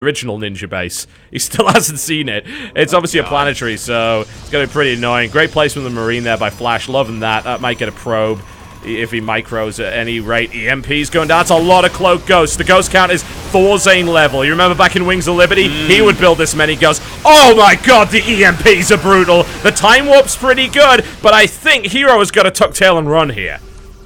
original ninja base. He still hasn't seen it. It's obviously a planetary, so it's going to be pretty annoying. Great placement of the Marine there by Flash. Loving that. That might get a probe if he micros at any rate. EMP's going down. That's a lot of cloak ghosts. The ghost count is Thorzane level. You remember back in Wings of Liberty? He would build this many ghosts. Oh my god, the EMPs are brutal. The time warp's pretty good, but I think Hero has got to tuck tail and run here.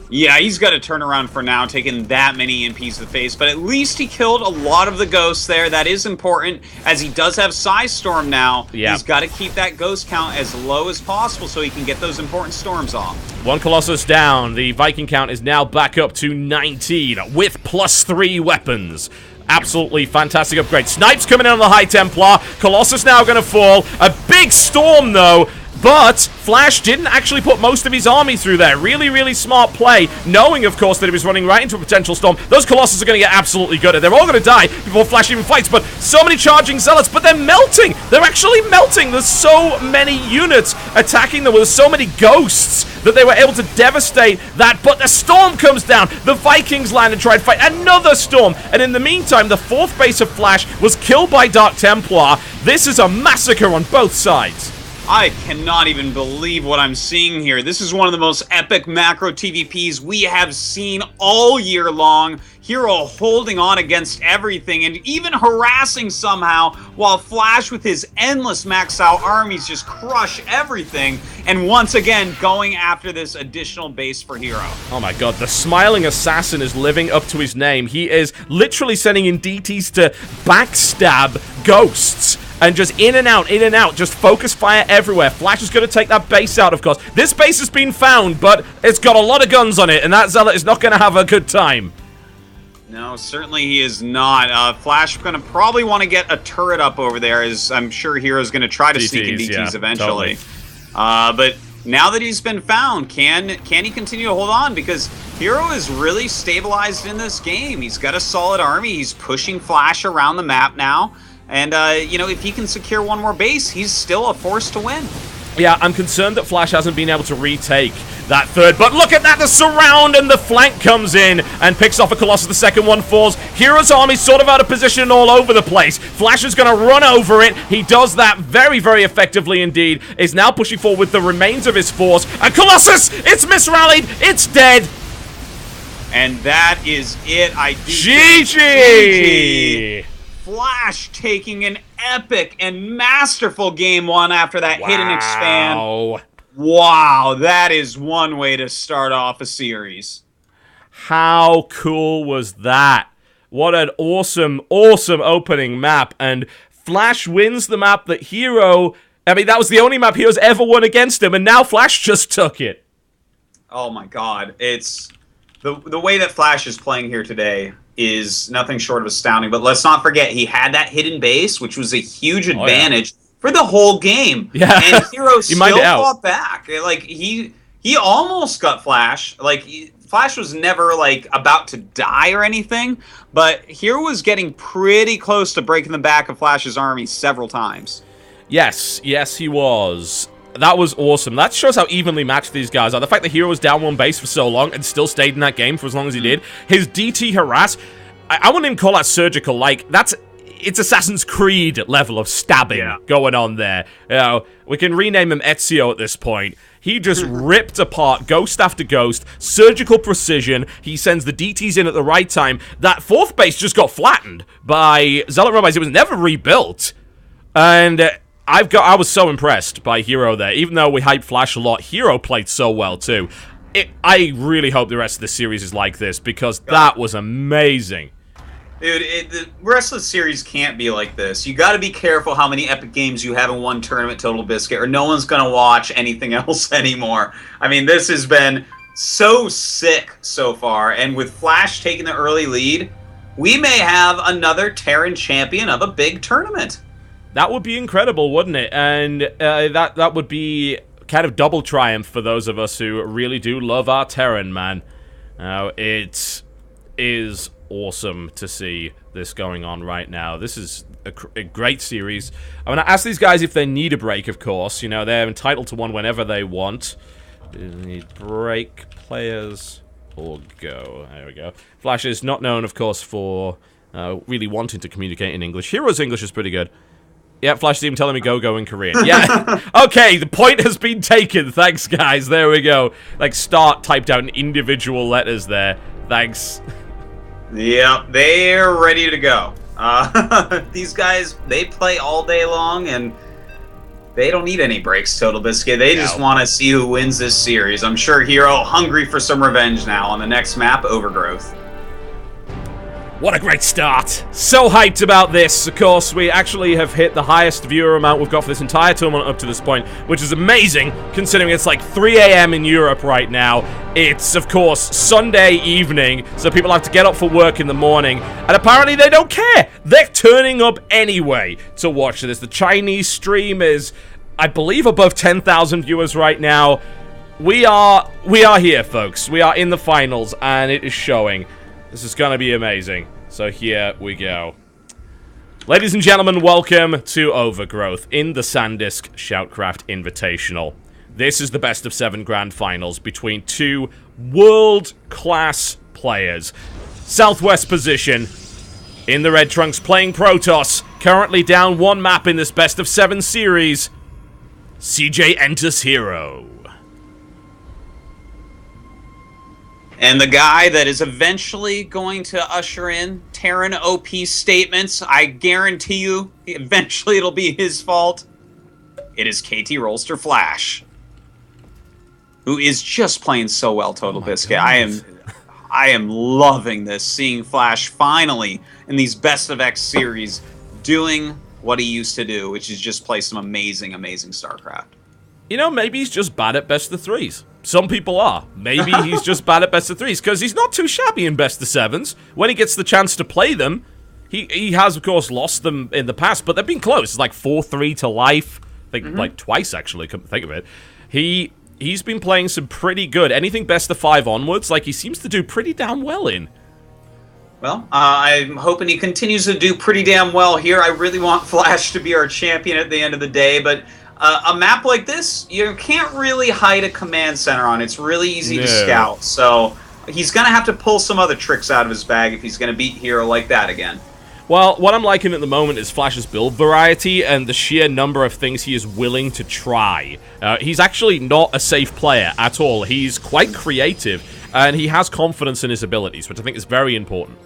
Yeah, he's got to turn around for now, taking that many EMPs to the face, but at least he killed a lot of the ghosts there. That is important, as he does have Psy Storm now. Yep. He's got to keep that ghost count as low as possible so he can get those important storms off. One Colossus down. The Viking count is now back up to 19 with +3 weapons. Absolutely fantastic upgrade. Snipes coming in on the High Templar. Colossus now going to fall. A big storm, though. But Flash didn't actually put most of his army through there. Really, really smart play, knowing, of course, that he was running right into a potential storm. Those Colossus are going to get absolutely gutted. They're all going to die before Flash even fights, but so many charging Zealots, but they're melting. They're actually melting. There's so many units attacking them with so many ghosts that they were able to devastate that, but the storm comes down. The Vikings land and try to fight another storm, and in the meantime, the 4th base of Flash was killed by Dark Templar. This is a massacre on both sides. I cannot even believe what I'm seeing here. This is one of the most epic macro TVPs we have seen all year long. Hero holding on against everything and even harassing somehow, while Flash with his endless max out armies just crush everything. And once again, going after this additional base for Hero. Oh my god, the Smiling Assassin is living up to his name. He is literally sending in DTs to backstab ghosts. And just in and out, just focus fire everywhere. Flash is going to take that base out, of course. This base has been found, but it's got a lot of guns on it, and that Zealot is not going to have a good time. No, certainly he is not. Flash going to probably want to get a turret up over there, as I'm sure Hero's going to try to sneak in DTs eventually. Totally. But now that he's been found, can he continue to hold on? Because Hero is really stabilized in this game. He's got a solid army. He's pushing Flash around the map now. And, you know, if he can secure one more base, he's still a force to win. Yeah, I'm concerned that Flash hasn't been able to retake that third, but look at that, the surround and the flank comes in and picks off a Colossus. The second one falls. Hero's army sort of out of position all over the place. Flash is going to run over it. He does that very, very effectively indeed. Is now pushing forward with the remains of his force. And Colossus, it's misrallied. It's dead. And that is it. GG! Flash taking an epic and masterful game 1 after that hit and expand. Wow, that is one way to start off a series. How cool was that? What an awesome, awesome opening map. And Flash wins the map that Hero... I mean, that was the only map Hero's ever won against him, and now Flash just took it. Oh my god, it's... The way that Flash is playing here today is nothing short of astounding. But let's not forget, he had that hidden base, which was a huge advantage for the whole game. Yeah. And Hero still fought back. Like, he almost got Flash. Like, Flash was never, like, about to die or anything. But Hero was getting pretty close to breaking the back of Flash's army several times. Yes, he was. That was awesome. That shows how evenly matched these guys are. The fact that Hero was down one base for so long and still stayed in that game for as long as he did. His DT harass, I wouldn't even call that surgical. Like, it's Assassin's Creed level of stabbing going on there. You know, we can rename him Ezio at this point. He just ripped apart ghost after ghost, surgical precision. He sends the DTs in at the right time. That 4th base just got flattened by Zealot Robots. It was never rebuilt. And... I was so impressed by Hero there. Even though we hyped Flash a lot, Hero played so well too. I really hope the rest of the series is like this, because that was amazing. Dude, the rest of the series can't be like this. You got to be careful how many epic games you have in one tournament, Totalbiscuit, or no one's going to watch anything else anymore. I mean, this has been so sick so far, and with Flash taking the early lead, we may have another Terran champion of a big tournament. That would be incredible, wouldn't it? And that would be kind of double triumph for those of us who really do love our Terran, man. It is awesome to see this going on right now. This is a great series. I'm going to ask these guys if they need a break, of course. You know, they're entitled to one whenever they want. Need break, players, or go. There we go. Flash is not known, of course, for really wanting to communicate in English. Hero's English is pretty good. Yeah, Flash is even telling me go in Korean. Yeah. Okay, the point has been taken. Thanks, guys. There we go. Like, start typed out in individual letters there. Thanks. Yep, they're ready to go. These guys, they play all day long, and they don't need any breaks, Totalbiscuit. They just want to see who wins this series. I'm sure Hero hungry for some revenge now on the next map, Overgrowth. What a great start. So hyped about this. Of course, we actually have hit the highest viewer amount we've got for this entire tournament up to this point, which is amazing, considering it's like 3 a.m. in Europe right now. It's, of course, Sunday evening, so people have to get up for work in the morning, and apparently they don't care. They're turning up anyway to watch this. The Chinese stream is, I believe, above 10,000 viewers right now. We are here, folks. We are in the finals, and it is showing. This is gonna be amazing. So here we go. Ladies and gentlemen, welcome to Overgrowth in the Sandisk SHOUTcraft Invitational. This is the best of 7 grand finals between 2 world-class players. Southwest position in the red trunks playing Protoss, currently down 1 map in this best of 7 series. CJ enters Hero. And the guy that is eventually going to usher in Terran OP statements, I guarantee you, eventually it'll be his fault. It is KT Rollster Flash, who is just playing so well, Totalbiscuit. I am loving this, seeing Flash finally in these Best of X series doing what he used to do, which is just play some amazing, amazing StarCraft. You know, maybe he's just bad at best of 3s. Some people are. Maybe he's just bad at best of 3s, because he's not too shabby in best of 7s. When he gets the chance to play them, he has, of course, lost them in the past, but they've been close. It's like 4-3 to life. I think, like, twice, actually, come to think of it. He's been playing some pretty good. Anything best of 5 onwards, like, he seems to do pretty damn well in. Well, I'm hoping he continues to do pretty damn well here. I really want Flash to be our champion at the end of the day, but a map like this, you can't really hide a command center on. It's really easy to scout, so he's going to have to pull some other tricks out of his bag if he's going to beat Hero like that again. Well, what I'm liking at the moment is Flash's build variety and the sheer number of things he is willing to try. He's actually not a safe player at all. He's quite creative, and he has confidence in his abilities, which I think is very important.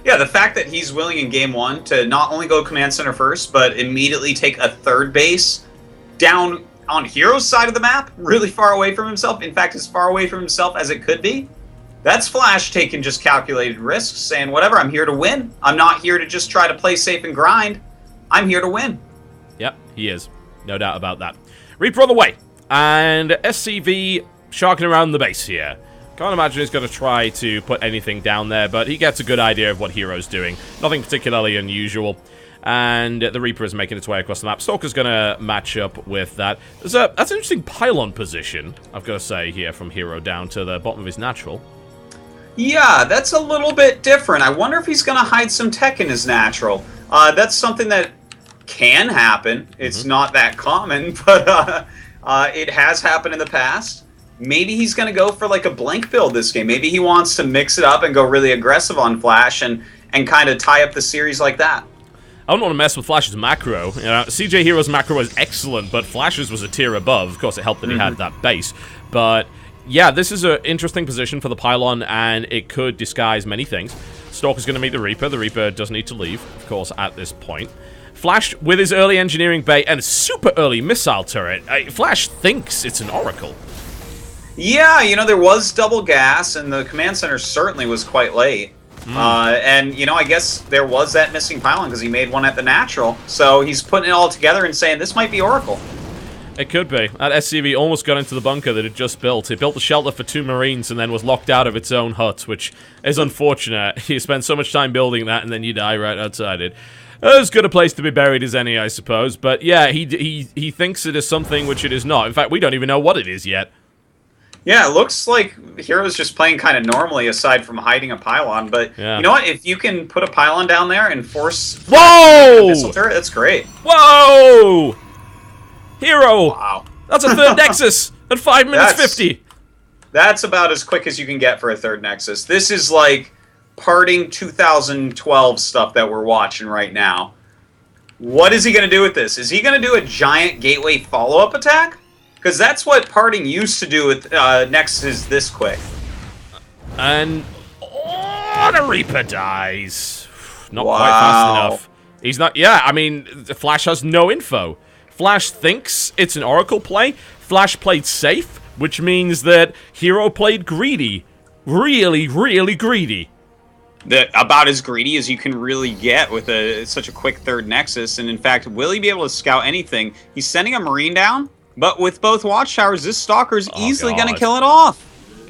Yeah, the fact that he's willing in Game 1 to not only go command center first, but immediately take a third base down on Hero's side of the map, really far away from himself, in fact, as far away from himself as it could be. That's Flash taking just calculated risks, saying, whatever, I'm here to win. I'm not here to just try to play safe and grind. I'm here to win. Yep, he is. No doubt about that. Reaper on the way. And SCV sharking around the base here. Can't imagine he's going to try to put anything down there, but he gets a good idea of what Hero's doing. Nothing particularly unusual. And the Reaper is making its way across the map. Stalker's going to match up with that. That's an interesting pylon position, I've got to say, here from Hero down to the bottom of his natural. Yeah, that's a little bit different. I wonder if he's going to hide some tech in his natural. That's something that can happen. It's not that common, but it has happened in the past. Maybe he's going to go for like a blank build this game. Maybe he wants to mix it up and go really aggressive on Flash and kind of tie up the series like that. I don't want to mess with Flash's macro. You know, CJ Hero's macro was excellent, but Flash's was a tier above. Of course, it helped that he had that base. But yeah, this is an interesting position for the pylon, and it could disguise many things. Stalker's going to meet the Reaper. The Reaper does need to leave, of course, at this point. Flash, with his early engineering bay and a super early missile turret, Flash thinks it's an Oracle. Yeah, you know, there was double gas, and the command center certainly was quite late. And, you know, I guess there was that missing pylon because he made one at the natural. So he's putting it all together and saying, this might be Oracle. It could be. That SCV almost got into the bunker that it just built. It built the shelter for 2 Marines and then was locked out of its own hut, which is unfortunate. You spend so much time building that and then you die right outside it. As good a place to be buried as any, I suppose. But yeah, he thinks it is something which it is not. In fact, we don't even know what it is yet. Yeah, it looks like Hero's just playing kind of normally aside from hiding a pylon, but you know what? If you can put a pylon down there and force a missile turret, that's great. Whoa! Hero! Wow. That's a third Nexus at 5 minutes 50. That's about as quick as you can get for a third Nexus. This is like parting 2012 stuff that we're watching right now. What is he going to do with this? Is he going to do a giant gateway follow-up attack? Because that's what parting used to do with Nexus this quick. And the Reaper dies. Not quite fast enough. He's not... Yeah, I mean, Flash has no info. Flash thinks it's an Oracle play. Flash played safe, which means that Hero played greedy. Really, really greedy. About as greedy as you can really get with such a quick third Nexus. And in fact, will he be able to scout anything? He's sending a Marine down, but with both Watchtowers, this Stalker is easily going to kill it off.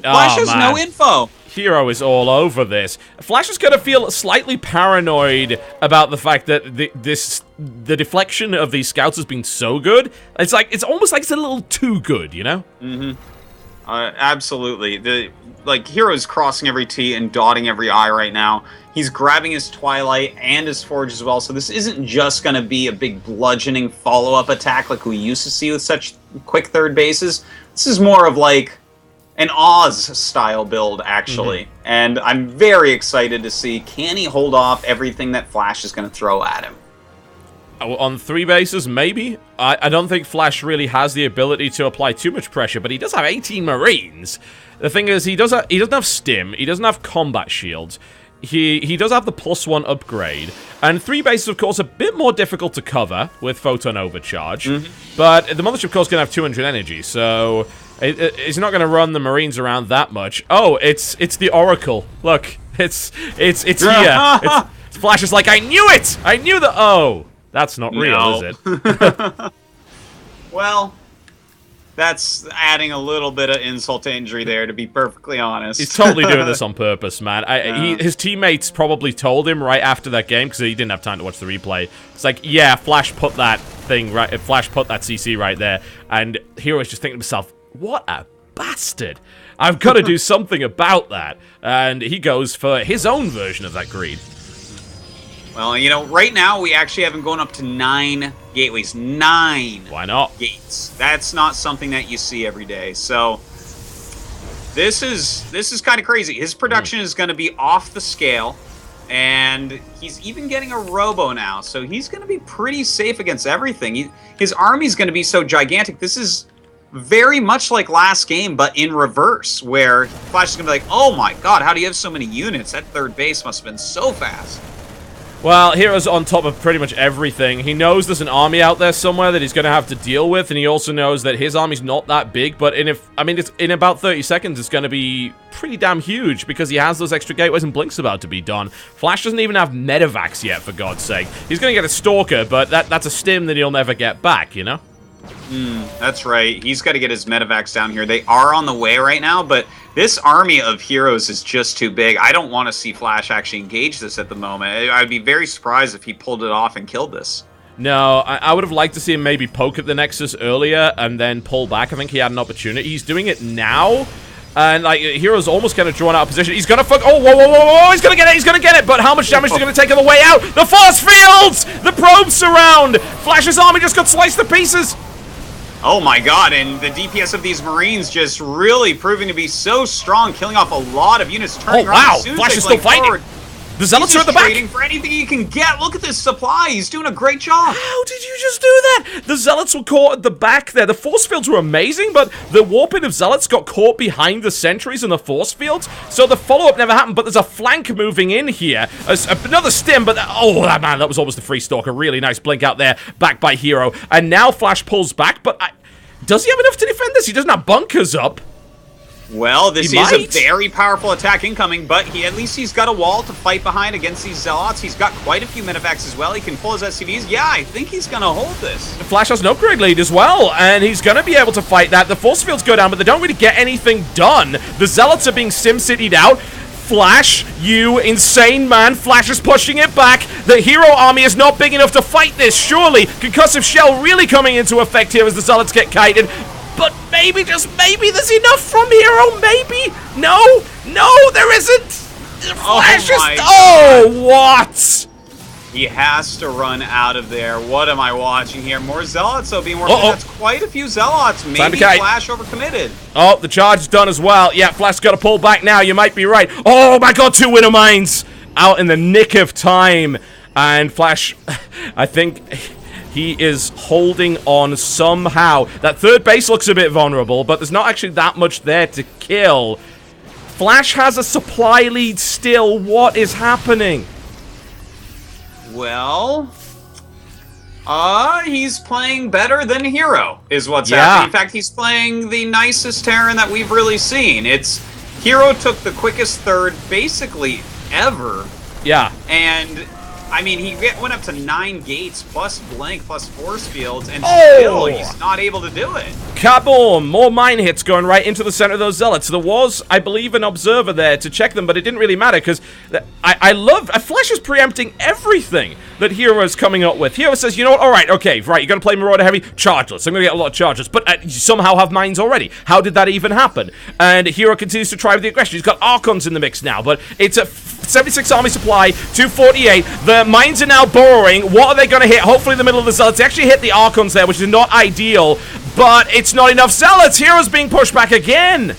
Flash has no info. Hero is all over this. Flash is going to feel slightly paranoid about the fact that the deflection of these scouts has been so good. It's almost like it's a little too good, you know? Mm-hmm. Absolutely. Hero's crossing every T and dotting every I right now. He's grabbing his Twilight and his Forge as well, so this isn't just going to be a big bludgeoning follow-up attack like we used to see with such quick third bases. This is more of like an Oz-style build, actually. Mm-hmm. And I'm very excited to see, can he hold off everything that Flash is going to throw at him? On 3 bases, maybe. I don't think Flash really has the ability to apply too much pressure, but he does have 18 Marines. The thing is, he doesn't have Stim, he doesn't have combat shields. He does have the +1 upgrade. And 3 bases, of course, a bit more difficult to cover with Photon Overcharge. Mm-hmm. But the Mothership Core's going to have 200 energy, so it's not going to run the Marines around that much. Oh, it's the Oracle. Look, it's here. Flash is like, I knew it! I knew that. Oh. That's not real, is it? Well, that's adding a little bit of insult to injury there, to be perfectly honest. He's totally doing this on purpose, man. His teammates probably told him right after that game, because he didn't have time to watch the replay. It's like, yeah, Flash put that thing right. Flash put that CC right there, and Hero's just thinking to himself, what a bastard! I've got to do something about that. And he goes for his own version of that greed. Well, you know, right now we actually have him going up to 9 gateways. 9. Why not? Gates. That's not something that you see every day. So this is kind of crazy. His production is going to be off the scale, and he's even getting a robo now. So he's going to be pretty safe against everything. His army's going to be so gigantic. This is very much like last game, but in reverse, where Flash is going to be like, oh my god, how do you have so many units? That third base must have been so fast. Well, Hero's on top of pretty much everything. He knows there's an army out there somewhere that he's going to have to deal with, and he also knows that his army's not that big, but it's in about 30 seconds, it's going to be pretty damn huge, because he has those extra gateways and Blink's about to be done. Flash doesn't even have Medivacs yet, for God's sake. He's going to get a Stalker, but that's a stim that he'll never get back, you know? That's right. He's got to get his Medivacs down here. They are on the way right now, but this army of heroes is just too big. I don't want to see Flash actually engage this at the moment. I'd be very surprised if he pulled it off and killed this. No, I would have liked to see him maybe poke at the Nexus earlier and then pull back. I think he had an opportunity. He's doing it now. And, Hero's almost kind of drawn out of position. He's gonna fuck. Oh, whoa. He's gonna get it. He's gonna get it. But how much damage is he gonna take on the way out? The force fields! The probes surround! Flash's army just got sliced to pieces. Oh my god, and the DPS of these Marines just really proving to be so strong, killing off a lot of units, turning around as soon as Flash they is still fighting. Forward. The Zealots are at the back. Trading for anything he can get. Look at this supply. He's doing a great job. How did you just do that? The Zealots were caught at the back there. The force fields were amazing, but the warping of Zealots got caught behind the sentries and the force fields, so the follow-up never happened, but there's a flank moving in here. Another stim, but that was almost a free Stalker. Really nice blink out there, backed by Hero. And now Flash pulls back, but does he have enough to defend this? He doesn't have bunkers up. Well, this is a very powerful attack incoming, but at least he's got a wall to fight behind against these Zealots. He's got quite a few Medivacs as well. He can pull his SCVs. Yeah, I think he's going to hold this. Flash has an upgrade lead as well, and he's going to be able to fight that. The force fields go down, but they don't really get anything done. The Zealots are being sim-citied out. Flash, you insane man. Flash is pushing it back. The Hero army is not big enough to fight this, surely. Concussive Shell really coming into effect here as the Zealots get kited. But maybe, just maybe, there's enough from Hero, maybe? No, there isn't. Flash is... Oh, what? He has to run out of there. What am I watching here? More Zealots, though, being worked in. That's quite a few Zealots. Maybe Flash overcommitted. Oh, the charge is done as well. Yeah, Flash's got to pull back now. You might be right. Oh, my God, 2 Widow Mines out in the nick of time. And Flash, I think he is holding on somehow. That third base looks a bit vulnerable, but there's not actually that much there to kill. Flash has a supply lead still. What is happening? Well, he's playing better than Hero, is what's happening. In fact, he's playing the nicest Terran that we've really seen. Hero took the quickest third, basically, ever. Yeah. And, I mean, he went up to 9 gates, plus Blank, plus force fields, and still he's not able to do it. Kaboom! More mine hits going right into the center of those Zealots. There was, I believe, an observer there to check them, but it didn't really matter, because Flash is preempting everything that Hero is coming up with. Hero says, you know what, alright, okay, right, you're gonna play Marauder Heavy, chargeless. I'm gonna get a lot of charges, but you somehow have mines already. How did that even happen? And Hero continues to try with the aggression. He's got Archons in the mix now, but it's a 76 army supply, 248. The mines are now burrowing. What are they going to hit? Hopefully the middle of the Zealots. They actually hit the Archons there, which is not ideal, but it's not enough Zealots. Hero's being pushed back again.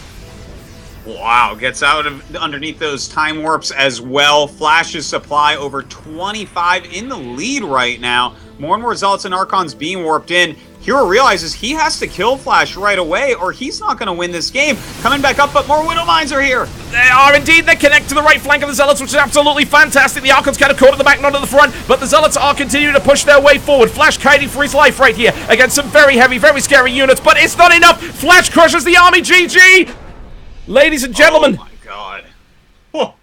Wow, gets out of underneath those time warps as well. Flash's supply over 25 in the lead right now. More and more Zealots and Archons being warped in. Hero realizes he has to kill Flash right away or he's not going to win this game. Coming back up, but more Widow Mines are here. They are indeed. They connect to the right flank of the Zealots, which is absolutely fantastic. The Archons kind of caught at the back, not at the front, but the Zealots are continuing to push their way forward. Flash kiting for his life right here against some very heavy, very scary units, but it's not enough. Flash crushes the army. GG! Ladies and gentlemen. Oh my God. Whoa.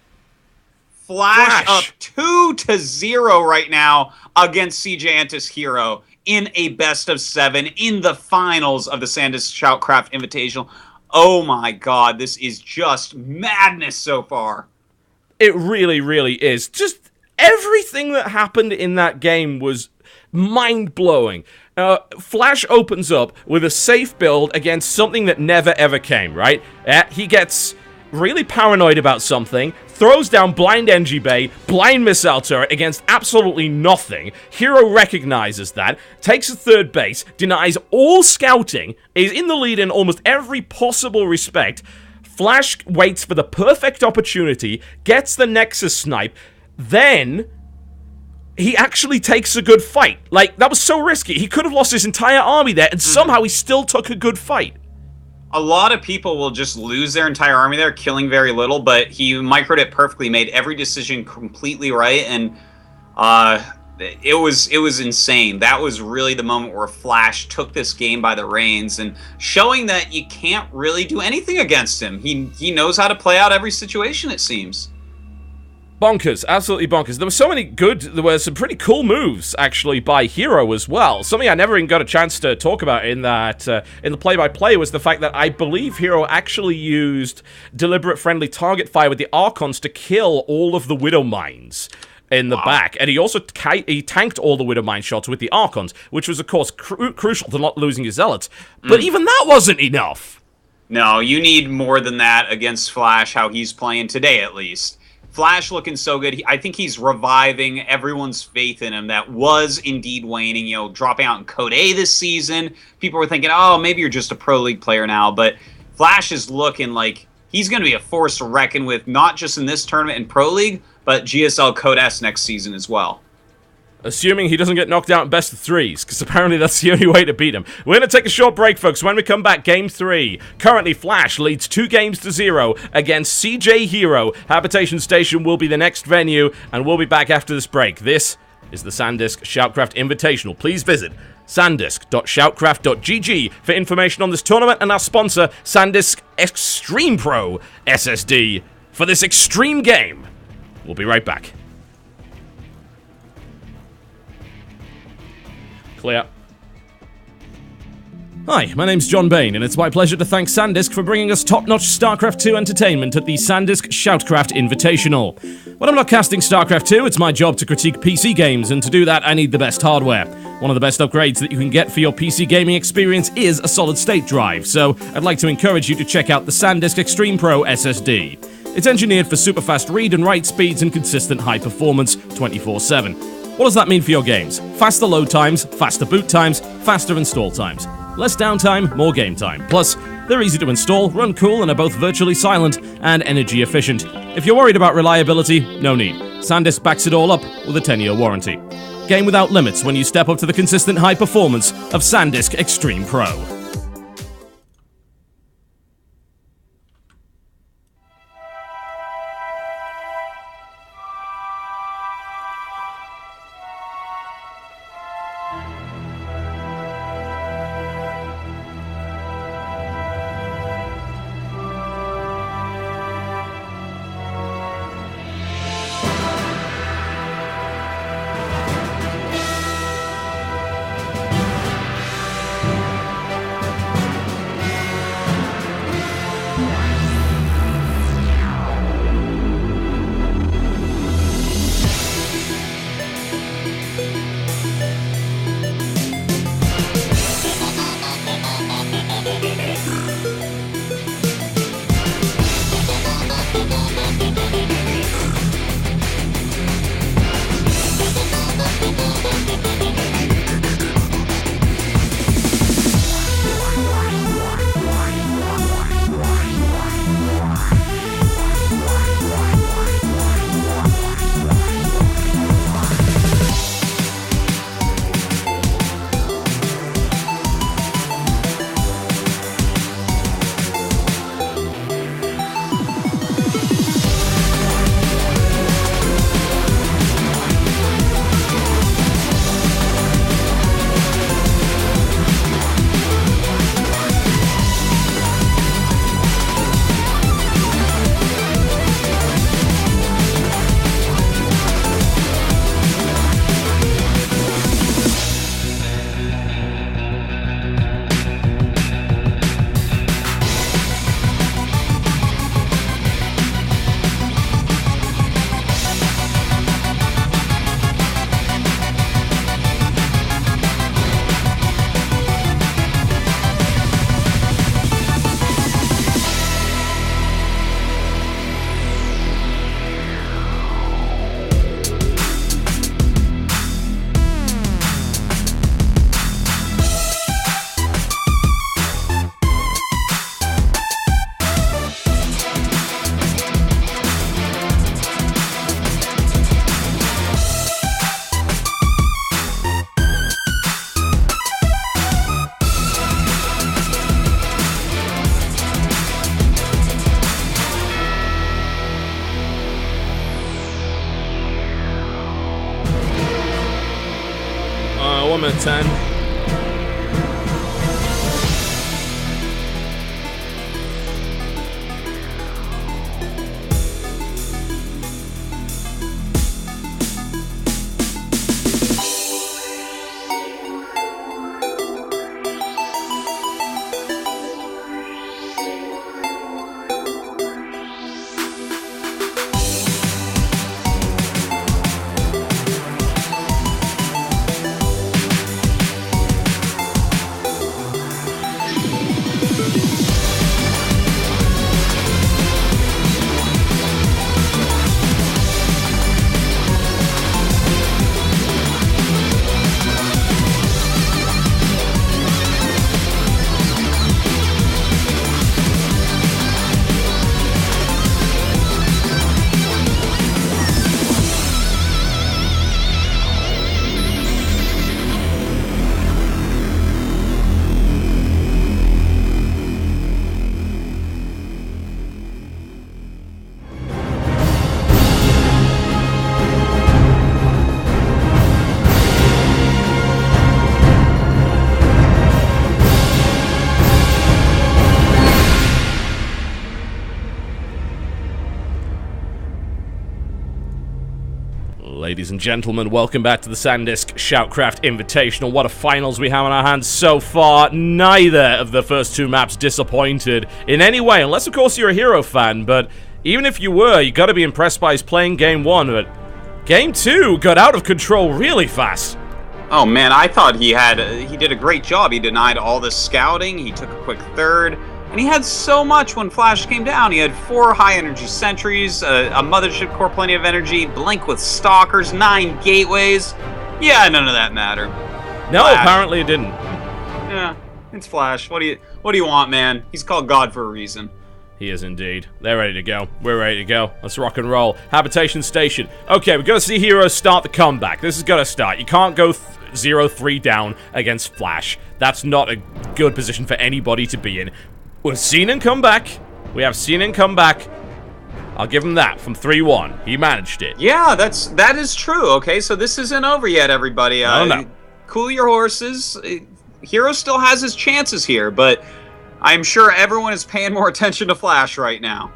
Flash up 2-0 right now against CJ Antis Hero in a best-of-7 in the finals of the Sandisk SHOUTcraft Invitational. Oh my God, this is just madness so far. It really, really is. Just everything that happened in that game was mind-blowing. Flash opens up with a safe build against something that never ever came, right? He gets really paranoid about something, throws down blind NG Bay, blind missile turret against absolutely nothing. Hero recognizes that, takes a third base, denies all scouting, is in the lead in almost every possible respect. Flash waits for the perfect opportunity, gets the Nexus snipe, then he actually takes a good fight. Like, that was so risky. He could have lost his entire army there, and somehow he still took a good fight. A lot of people will just lose their entire army there, killing very little, but he microed it perfectly, made every decision completely right, and it was insane. That was really the moment where Flash took this game by the reins and showing that you can't really do anything against him. He knows how to play out every situation, it seems. Bonkers, absolutely bonkers. There were some pretty cool moves, actually, by Hero as well. Something I never even got a chance to talk about in that, in the play-by-play was the fact that I believe Hero actually used deliberate friendly target fire with the Archons to kill all of the Widow Mines in the back. And he also tanked all the Widow Mine shots with the Archons, which was, of course, crucial to not losing his Zealots. But even that wasn't enough. No, you need more than that against Flash, how he's playing today, at least. Flash looking so good. I think he's reviving everyone's faith in him that was indeed waning. You know, dropping out in Code A this season. People were thinking, oh, maybe you're just a Pro League player now. But Flash is looking like he's going to be a force to reckon with, not just in this tournament in Pro League, but GSL Code S next season as well. Assuming he doesn't get knocked out in best of threes, because apparently that's the only way to beat him. We're going to take a short break, folks. When we come back, Game 3. Currently, Flash leads 2-0 against CJ Hero. Habitation Station will be the next venue, and we'll be back after this break. This is the Sandisk SHOUTcraft Invitational. Please visit sandisk.shoutcraft.gg for information on this tournament and our sponsor, Sandisk Extreme Pro SSD, for this extreme game. We'll be right back. Clear. Hi, my name's John Bain, and it's my pleasure to thank Sandisk for bringing us top-notch StarCraft 2 entertainment at the Sandisk SHOUTcraft Invitational. When I'm not casting StarCraft 2, it's my job to critique PC games, and to do that, I need the best hardware. One of the best upgrades that you can get for your PC gaming experience is a solid-state drive, so I'd like to encourage you to check out the Sandisk Extreme Pro SSD. It's engineered for super-fast read and write speeds and consistent high performance 24/7. What does that mean for your games? Faster load times, faster boot times, faster install times. Less downtime, more game time. Plus, they're easy to install, run cool, and are both virtually silent and energy efficient. If you're worried about reliability, no need. Sandisk backs it all up with a 10-year warranty. Game without limits when you step up to the consistent high performance of Sandisk Extreme Pro. Warhammer 10. Ladies and gentlemen, welcome back to the Sandisk SHOUTcraft Invitational. What a finals we have on our hands so far. Neither of the first two maps disappointed in any way, unless of course you're a Hero fan, but even if you were, you gotta be impressed by his playing game 1, but game 2 got out of control really fast. Oh man, I thought he did a great job. He denied all the scouting, he took a quick third. And he had so much when Flash came down. He had 4 high-energy sentries, a mothership core, plenty of energy, Blink with stalkers, 9 gateways. Yeah, none of that mattered. No, Flash. apparently it didn't. Yeah, it's Flash. What do you want, man? He's called God for a reason. He is indeed. They're ready to go. We're ready to go. Let's rock and roll. Habitation Station. Okay, we've got to see Heroes start the comeback. This has got to start. You can't go 0-3 down against Flash. That's not a good position for anybody to be in. We've seen him come back. We have seen him come back. I'll give him that from 3-1. He managed it. Yeah, that is true. Okay, so this isn't over yet, everybody. No. Cool your horses. Hero still has his chances here, but I'm sure everyone is paying more attention to Flash right now.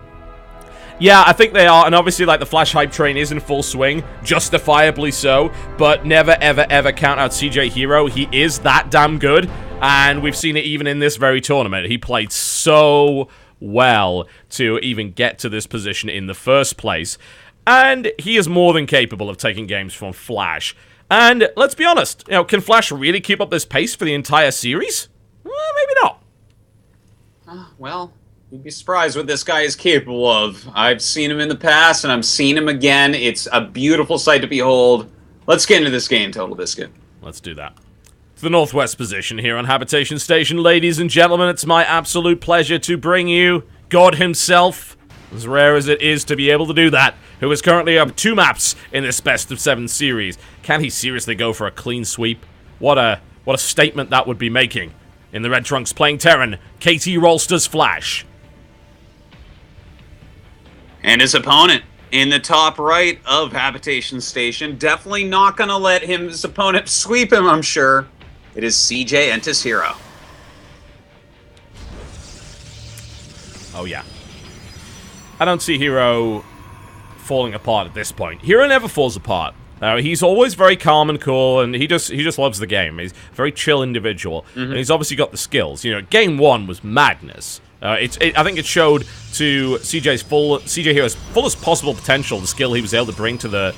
Yeah, I think they are, and obviously, like, the Flash hype train is in full swing, justifiably so, but never, ever, ever count out CJ Hero. He is that damn good, and we've seen it even in this very tournament. He played so well to even get to this position in the first place, and he is more than capable of taking games from Flash. And let's be honest, can Flash really keep up this pace for the entire series? Well, maybe not. Well, you'd be surprised what this guy is capable of. I've seen him in the past, and I'm seeing him again. It's a beautiful sight to behold. Let's get into this game, Totalbiscuit. Let's do that. It's the Northwest position here on Habitation Station. Ladies and gentlemen, it's my absolute pleasure to bring you God himself, as rare as it is to be able to do that, who is currently up 2 maps in this best-of-7 series. Can he seriously go for a clean sweep? What a statement that would be making. In the red trunks playing Terran, KT Rolster's Flash. And his opponent in the top right of Habitation Station. Definitely not going to let his opponent sweep him, I'm sure. It is CJ Entis Hero. Oh, yeah. I don't see Hero falling apart at this point. Hero never falls apart. He's always very calm and cool, and he just loves the game. He's a very chill individual, and he's obviously got the skills. Game 1 was madness. I think it showed to CJ Hero's fullest possible potential, the skill he was able to bring to the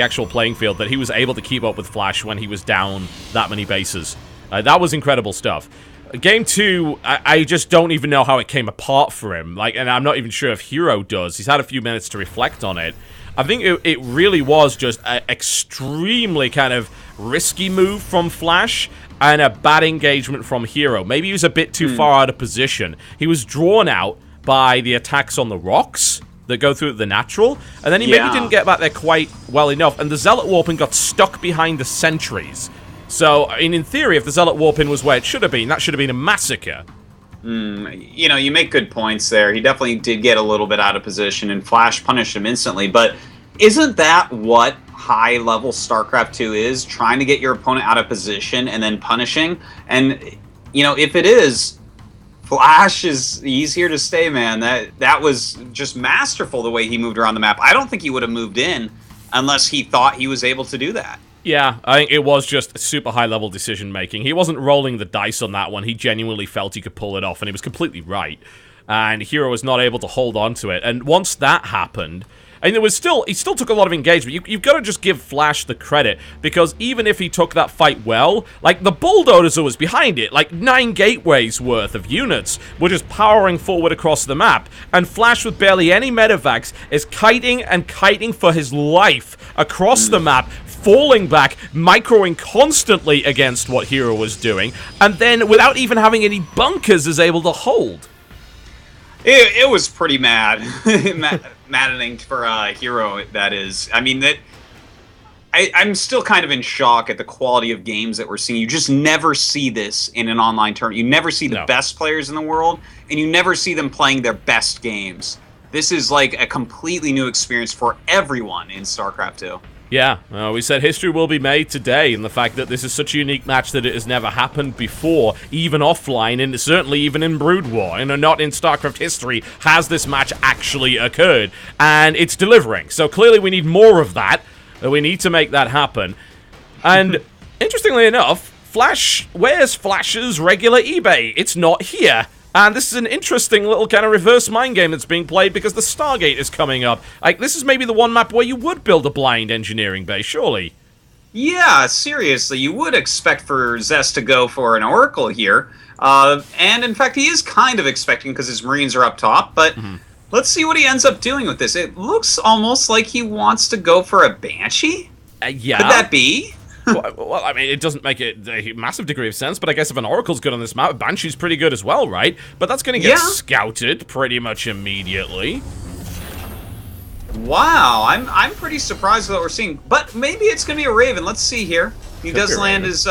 actual playing field, that he was able to keep up with Flash when he was down that many bases. That was incredible stuff. Game 2, I just don't even know how it came apart for him. And I'm not even sure if Hero does. He's had a few minutes to reflect on it. I think it really was just an extremely kind of risky move from Flash and a bad engagement from Hero. Maybe he was a bit too far out of position. He was drawn out by the attacks on the rocks that go through the natural, and then he maybe didn't get back there quite well enough, and the Zealot Warping got stuck behind the sentries. So, in theory, if the Zealot Warping was where it should have been, that should have been a massacre. You make good points there. He definitely did get a little bit out of position, and Flash punished him instantly, but isn't that what high-level StarCraft 2 is? Trying to get your opponent out of position and then punishing? And, if it is, Flash he's here to stay, man. That was just masterful the way he moved around the map. I don't think he would have moved in unless he thought he was able to do that. Yeah, I think it was just super high-level decision-making. He wasn't rolling the dice on that one. He genuinely felt he could pull it off, and he was completely right. And Hero was not able to hold on to it. And once that happened, and he still took a lot of engagement. You've got to just give Flash the credit, because even if he took that fight well, the bulldozer was behind it. 9 gateways worth of units were just powering forward across the map, and Flash with barely any medevacs is kiting for his life across the map, falling back, microing constantly against what Hero was doing, and then without even having any bunkers is able to hold. It was pretty maddening for Hero, that is. I mean, I'm still kind of in shock at the quality of games that we're seeing. You just never see this in an online tournament. You never see the best players in the world, and you never see them playing their best games. This is like a completely new experience for everyone in StarCraft 2. Yeah, we said history will be made today, and the fact that this is such a unique match that it has never happened before, even offline, and certainly even in Brood War, and not in StarCraft history, has this match actually occurred, and it's delivering. So clearly we need more of that. We need to make that happen. And interestingly enough, where's Flash's regular eBay? It's not here. And this is an interesting little kind of reverse mind game that's being played because the Stargate is coming up. This is maybe the one map where you would build a blind engineering base, surely. Yeah, seriously, you would expect for Zest to go for an Oracle here. And in fact, he is kind of expecting because his Marines are up top, but let's see what he ends up doing with this. It looks almost like he wants to go for a Banshee? Yeah. Could that be? Well, I mean, it doesn't make it a massive degree of sense, but I guess if an Oracle's good on this map, Banshee's pretty good as well, right? But that's going to get scouted pretty much immediately. Wow, I'm pretty surprised with what we're seeing. But maybe it's going to be a Raven. Let's see here. He does land his